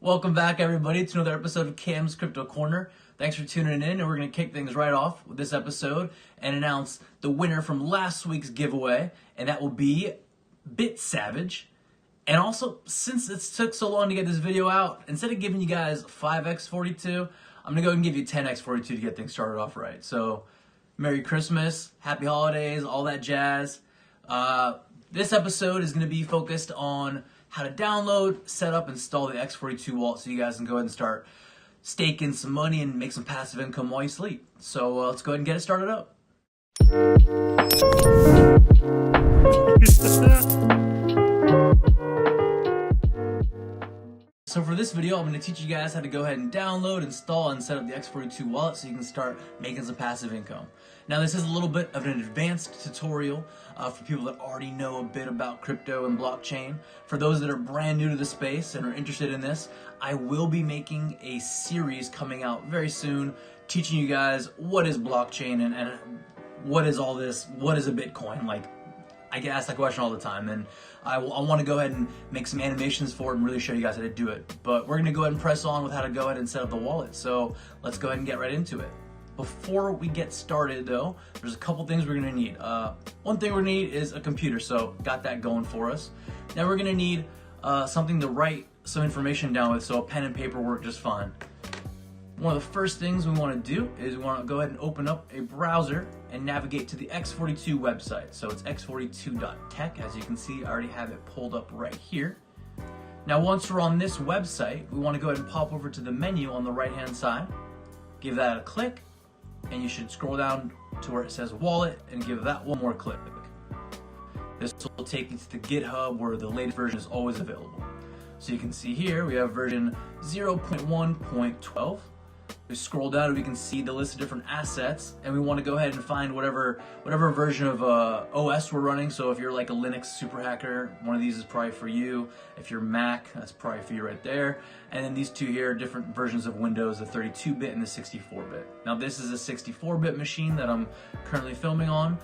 Welcome back, everybody, to another episode of Cam's Crypto Corner. Thanks for tuning in, and we're going to kick things right off with this episode and announce the winner from last week's giveaway, and that will be BitSavage. And also, since it took so long to get this video out, instead of giving you guys 5x42, I'm going to go and give you 10x42 to get things started off right. So, Merry Christmas, Happy Holidays, all that jazz. This episode is going to be focused on how to download, set up, install the x42 wallet so you guys can go ahead and start staking some money and make some passive income while you sleep. So let's go ahead and get it started up. So for this video, I'm going to teach you guys how to go ahead and download, install, and set up the x42 wallet so you can start making some passive income. Now this is a little bit of an advanced tutorial for people that already know a bit about crypto and blockchain. For those that are brand new to the space and are interested in this, I will be making a series coming out very soon teaching you guys what is blockchain and what is all this, what is a Bitcoin. Like, I get asked that question all the time, and I want to go ahead and make some animations for it and really show you guys how to do it. But we're going to go ahead and press on with how to go ahead and set up the wallet. So let's go ahead and get right into it. Before we get started though, there's a couple things we're going to need. One thing we're going to need is a computer, so got that going for us. Now we're going to need something to write some information down with, so a pen and paper work just fine. One of the first things we want to do is we want to go ahead and open up a browser and navigate to the x42 website. So it's x42.tech. As you can see, I already have it pulled up right here. Now once we're on this website, we want to go ahead and pop over to the menu on the right hand side, give that a click, and you should scroll down to where it says wallet and give that one more click. This will take you to the GitHub where the latest version is always available. So you can see here we have version 0.1.12. We scroll down and we can see the list of different assets, and we want to go ahead and find whatever version of OS we're running. So if you're like a Linux super hacker, one of these is probably for you. If you're Mac, that's probably for you right there. And then these two here are different versions of Windows, the 32-bit and the 64-bit. Now this is a 64-bit machine that I'm currently filming on,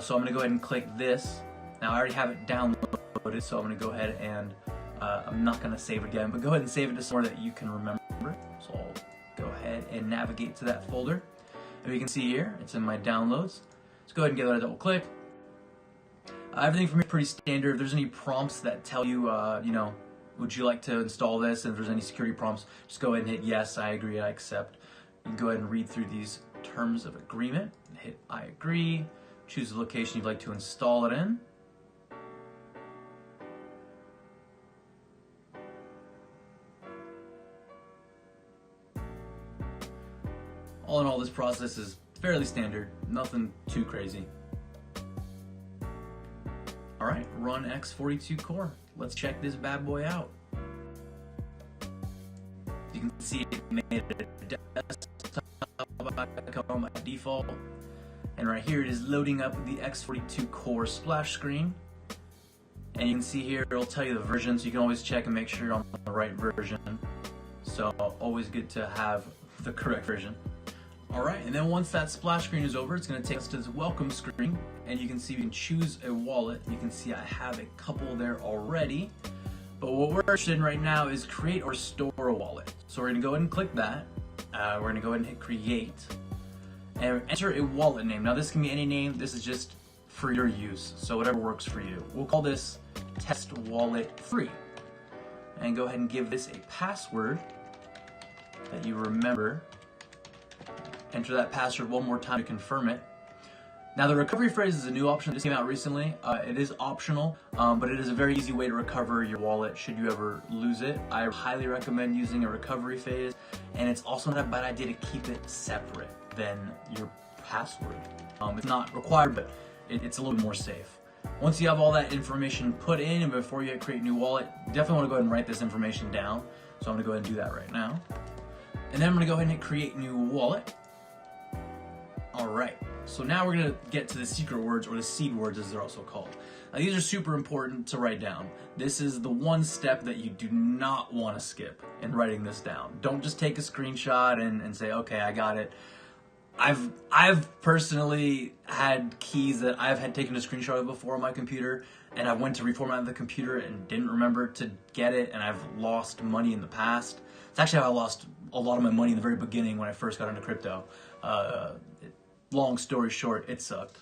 so I'm going to go ahead and click this. Now I already have it downloaded, so I'm going to go ahead and I'm not going to save it again, but go ahead and save it to somewhere that you can remember. So I'll go ahead and navigate to that folder. And you can see here, it's in my downloads. Let's go ahead and give it a double click. Everything for me is pretty standard. If there's any prompts that tell you, would you like to install this? And if there's any security prompts, just go ahead and hit yes, I agree, I accept. You can go ahead and read through these terms of agreement. Hit I agree. Choose the location you'd like to install it in. All in all, this process is fairly standard, nothing too crazy. All right, run x42 core. Let's check this bad boy out. You can see it made a desktop icon by default. And right here it is loading up the x42 core splash screen. And you can see here it'll tell you the version, so you can always check and make sure you're on the right version. So always good to have the correct version. Alright, and then once that splash screen is over, it's going to take us to this welcome screen, and you can see we can choose a wallet. You can see I have a couple there already, but what we're interested in right now is create or store a wallet. So we're going to go ahead and click that. We're going to go ahead and hit create, and enter a wallet name. Now this can be any name, this is just for your use, so whatever works for you. We'll call this test wallet 3, and go ahead and give this a password that you remember. Enter that password one more time to confirm it. Now the recovery phrase is a new option that just came out recently. It is optional, but it is a very easy way to recover your wallet should you ever lose it. I highly recommend using a recovery phrase, and it's also not a bad idea to keep it separate than your password. It's not required, but it's a little more safe. Once you have all that information put in and before you create a new wallet, you definitely want to go ahead and write this information down. So I'm going to go ahead and do that right now. And then I'm going to go ahead and hit create new wallet. Alright, so now we're going to get to the secret words, or the seed words as they're also called. Now these are super important to write down. This is the one step that you do not want to skip in writing this down. Don't just take a screenshot and say, okay, I got it. I've personally had keys that I've had taken a screenshot of before on my computer and I went to reformat the computer and didn't remember to get it, and I've lost money in the past. It's actually how I lost a lot of my money in the very beginning when I first got into crypto. Long story short, it sucked.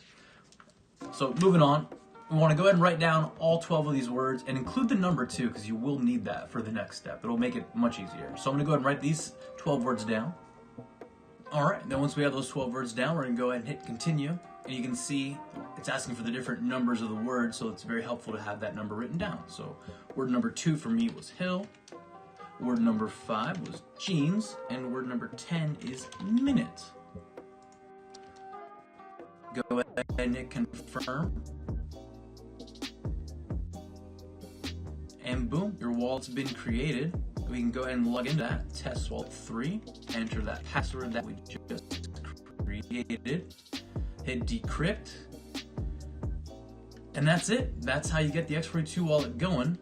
So moving on, we want to go ahead and write down all 12 of these words and include the number too, because you will need that for the next step. It'll make it much easier. So I'm going to go ahead and write these 12 words down. All right, then once we have those 12 words down, we're going to go ahead and hit continue. And you can see it's asking for the different numbers of the word, so it's very helpful to have that number written down. So word number 2 for me was hill, word number 5 was jeans, and word number 10 is minute. Go ahead and hit confirm. And boom, your wallet's been created. We can go ahead and log into that, test wallet 3, enter that password that we just created. Hit decrypt, and that's it. That's how you get the x42 wallet going.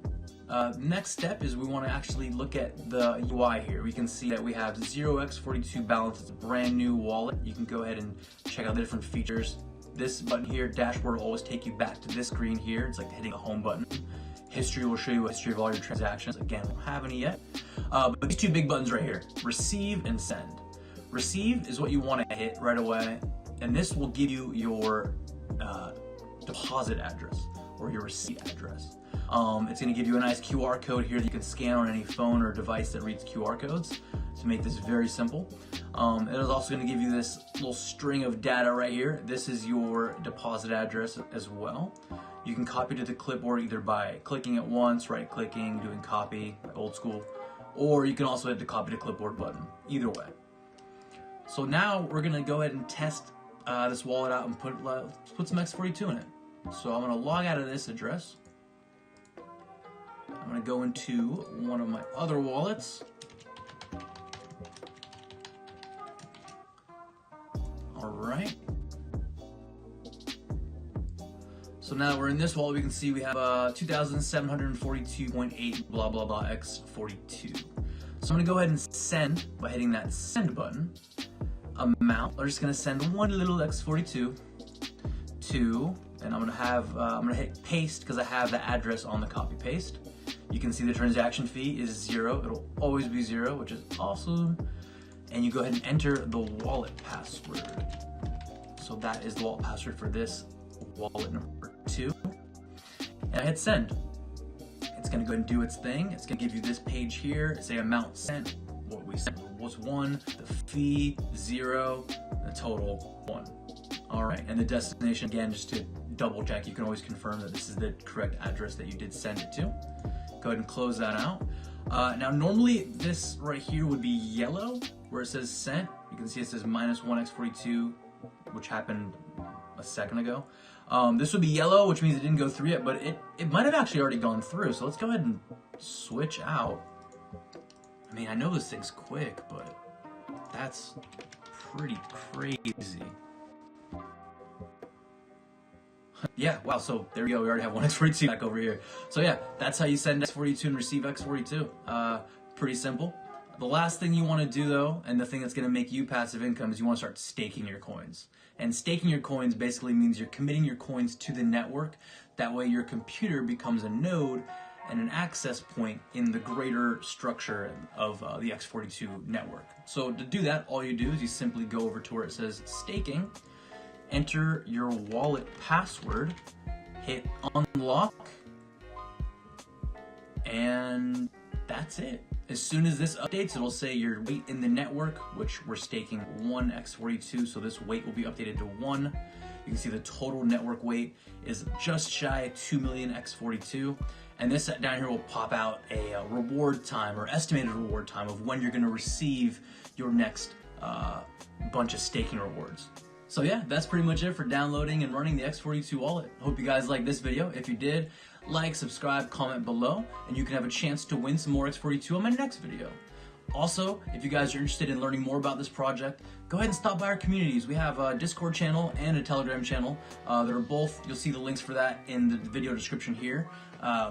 Next step is we want to actually look at the UI here. We can see that we have 0 x42 balance. It's a brand new wallet. You can go ahead and check out the different features. This button here, dashboard, will always take you back to this screen here. It's like hitting a home button. History will show you a history of all your transactions. Again, we don't have any yet. But these two big buttons right here, receive and send. Receive is what you want to hit right away. And this will give you your deposit address or your receipt address. It's going to give you a nice QR code here that you can scan on any phone or device that reads QR codes to make this very simple. It is also going to give you this little string of data right here. This is your deposit address as well. You can copy to the clipboard either by clicking it once, right-clicking, doing copy, like old school, or you can also hit the copy to clipboard button. Either way. So now we're going to go ahead and test this wallet out and put some x42 in it. So I'm going to log out of this address. I'm going to go into one of my other wallets. All right. So now we're in this wallet. We can see we have 2,742.8 blah blah blah x42. So I'm going to go ahead and send by hitting that send button. Amount. We're just gonna send one little x42 to, and I'm gonna hit paste because I have the address on the copy paste. You can see the transaction fee is 0. It'll always be 0, which is awesome. And you go ahead and enter the wallet password. So that is the wallet password for this wallet number 2. And I hit send. It's gonna go ahead and do its thing. It's gonna give you this page here. Say amount sent. What we sent was 1, the fee 0, the total 1. All right, and the destination, again, just to double check, you can always confirm that this is the correct address that you did send it to. Go ahead and close that out. Now, normally this right here would be yellow, where it says sent. You can see it says -1 x42, which happened a second ago. This would be yellow, which means it didn't go through yet, but it might have actually already gone through. So let's go ahead and switch out. I mean, I know this thing's quick, but that's pretty crazy. Yeah, wow, so there we go. We already have one x42 back over here. So yeah, that's how you send x42 and receive x42. Pretty simple. The last thing you want to do though, and the thing that's going to make you passive income, is you want to start staking your coins. And staking your coins basically means you're committing your coins to the network. That way your computer becomes a node and an access point in the greater structure of the x42 network. So to do that, all you do is you simply go over to where it says staking, enter your wallet password, hit unlock, and that's it. As soon as this updates, it'll say your weight in the network, which we're staking 1 x42, so this weight will be updated to 1. You can see the total network weight is just shy of 2 million x42. And this down here will pop out a reward time or estimated reward time of when you're going to receive your next bunch of staking rewards. So yeah, that's pretty much it for downloading and running the x42 wallet. Hope you guys liked this video. If you did, like, subscribe, comment below, and you can have a chance to win some more x42 on my next video. Also, if you guys are interested in learning more about this project, go ahead and stop by our communities. We have a Discord channel and a Telegram channel that are both, you'll see the links for that in the video description here.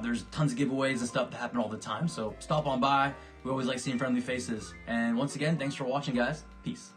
There's tons of giveaways and stuff that happen all the time, so stop on by. We always like seeing friendly faces. And once again, thanks for watching, guys. Peace.